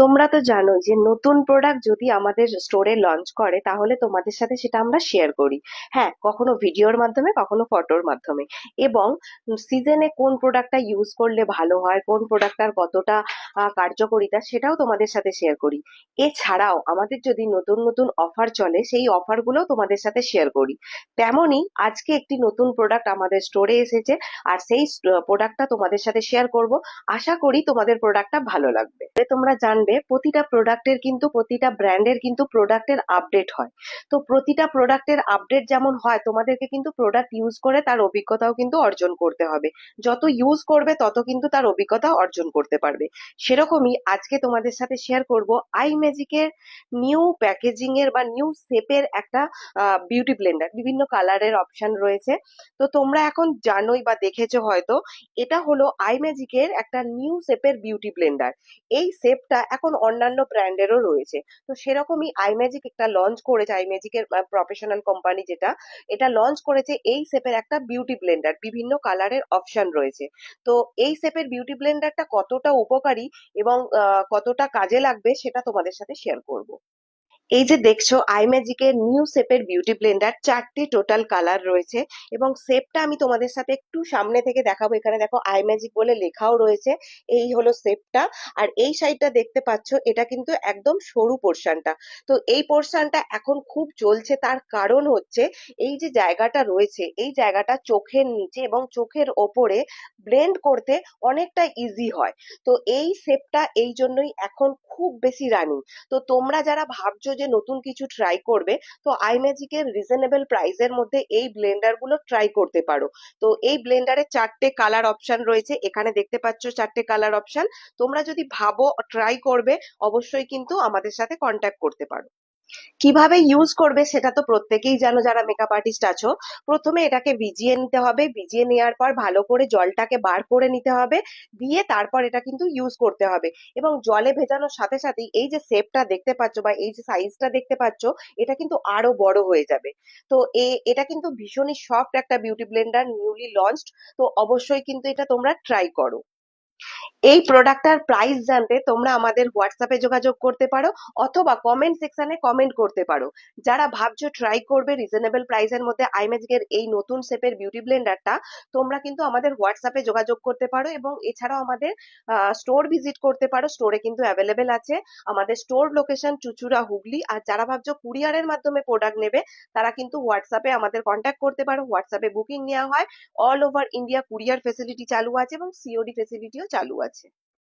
তোমরা তো জানোই যে নতুন প্রোডাক্ট যদি আমাদের স্টোরে লঞ্চ করে তাহলে তোমাদের সাথে সেটা আমরা শেয়ার করি। হ্যাঁ, কখনো ভিডিওর মাধ্যমে, কখনো ফটোর মাধ্যমে। এবং সিজনে কোন প্রোডাক্টটা ইউজ করলে ভালো হয়, কোন প্রোডাক্টটার কতটা কার্যকারিতা, সেটাও তোমাদের সাথে শেয়ার করি। এছাড়াও আমাদের যদি নতুন নতুন অফার চলে সেই অফারগুলো তোমাদের সাথে শেয়ার করি। তেমনই আজকে একটি নতুন প্রোডাক্ট আমাদের স্টোরে এসেছে, আর সেই প্রোডাক্টটা তোমাদের সাথে শেয়ার করব। আশা করি তোমাদের প্রোডাক্টটা ভালো লাগবে। তোমরা জানবে প্রতিটা প্রোডাক্টের কিন্তু, প্রতিটা ব্র্যান্ডের কিন্তু প্রোডাক্টের আপডেট হয়। তো প্রতিটা প্রোডাক্টের আপডেট যেমন হয়, তোমাদেরকে কিন্তু প্রোডাক্ট ইউজ করে তার অভিজ্ঞতাও কিন্তু অর্জন করতে হবে। যত ইউজ করবে তত কিন্তু তার অভিজ্ঞতা অর্জন করতে পারবে। সেরকমই আজকে তোমাদের সাথে শেয়ার করব আই ম্যাজিকের নিউ প্যাকেজিং এর বা নিউ শেপের একটা বিউটি ব্লেন্ডার। বিভিন্ন কালারের অপশন রয়েছে। তো তোমরা এখন জানোই বা দেখেছো হয়তো, এটা হলো আই ম্যাজিকের একটা নিউ শেপের বিউটি ব্লেন্ডার। এই শেপটা এখন অন্যান্য ব্র্যান্ডেরও রয়েছে। তো সেরকমই আইম্যাজিক একটা লঞ্চ করেছে, আইম্যাজিকের প্রফেশনাল কোম্পানি যেটা, এটা লঞ্চ করেছে এই শেপের একটা বিউটি ব্লেন্ডার। বিভিন্ন কালারের অপশন রয়েছে। তো এই শেপের বিউটি ব্লেন্ডারটা কতটা উপকারী এবং কতটা কাজে লাগবে সেটা তোমাদের সাথে শেয়ার করব। এই যে দেখছো আইম্যাজিকের নিউ শেপের বিউটি ব্লেন্ডার, 4টি টোটাল কালার রয়েছে। এবং শেপটা আমি তোমাদের সাথে একটু সামনে থেকে দেখাবো। এখানে দেখো আইম্যাজিক বলে লেখাও রয়েছে। এই হলো শেপটা। আর এই সাইডটা দেখতে পাচ্ছ, এটা কিন্তু একদম সরু পোর্শনটা। তো এই পোর্শনটা এখন খুব চলছে, তার কারণ হচ্ছে এই যে জায়গাটা রয়েছে, এই জায়গাটা চোখের নিচে এবং চোখের ওপরে ব্লেন্ড করতে অনেকটা ইজি হয়। তো এই শেপটা এই জন্যই এখন খুব বেশি রানিং। তো তোমরা যারা ভাবছো যে নতুন কিছু ট্রাই করবে, তো আইম্যাজিকের রিজনেবল প্রাইসের মধ্যে এই ব্লেন্ডার গুলো ট্রাই করতে পারো। তো এই ব্লেন্ডারে 4টে কালার অপশন রয়েছে, এখানে দেখতে পাচ্ছ 4টে কালার অপশন। তোমরা যদি ভাবো ট্রাই করবে, অবশ্যই কিন্তু আমাদের সাথে কন্ট্যাক্ট করতে পারো। কিভাবে ইউজ করবে সেটা তো প্রত্যেকেই জানো যারা মেকআপ আর্টিস্ট আছো। প্রথমে এটাকে ভিজিয়ে নিতে হবে, ভিজিয়ে নেওয়ার পর ভালো করে জলটাকে বার করে নিতে হবে। দিয়ে তারপর এটা কিন্তু ইউজ করতে হবে। এবং জলে ভেজানোর সাথে সাথেই এই যে শেপটা দেখতে পাচ্ছ বা এই যে সাইজটা দেখতে পাচ্ছ, এটা কিন্তু আরো বড় হয়ে যাবে। তো এটা কিন্তু ভীষণই সফট একটা বিউটি ব্লেন্ডার, নিউলি লঞ্চড। তো অবশ্যই কিন্তু এটা তোমরা ট্রাই করো। এই প্রোডাক্টটার প্রাইস জানতে তোমরা আমাদের হোয়াটসঅ্যাপে যোগাযোগ করতে পারো, অথবা কমেন্ট সেকশনে কমেন্ট করতে পারো। যারা ভাবছো ট্রাই করবে রিজনেবল প্রাইসের মধ্যে আইম্যাজিকের এই নতুন শেপের বিউটি ব্লেন্ডারটা, তোমরা কিন্তু আমাদের হোয়াটসঅ্যাপে যোগাযোগ করতে পারো। এবং এছাড়াও আমাদের স্টোর ভিজিট করতে পারো, স্টোরে কিন্তু অ্যাভেলেবেল আছে। আমাদের স্টোর লোকেশন চুচুড়া, হুগলি। আর যারা ভাবছো কুরিয়ারের মাধ্যমে প্রোডাক্ট নেবে, তারা কিন্তু হোয়াটসঅ্যাপে আমাদের কন্ট্যাক্ট করতে পারো। হোয়াটসঅ্যাপে বুকিং নেওয়া হয়। All over India courier facility চালু আছে এবং সিওডি ফেসিলিটিও চালু আছে।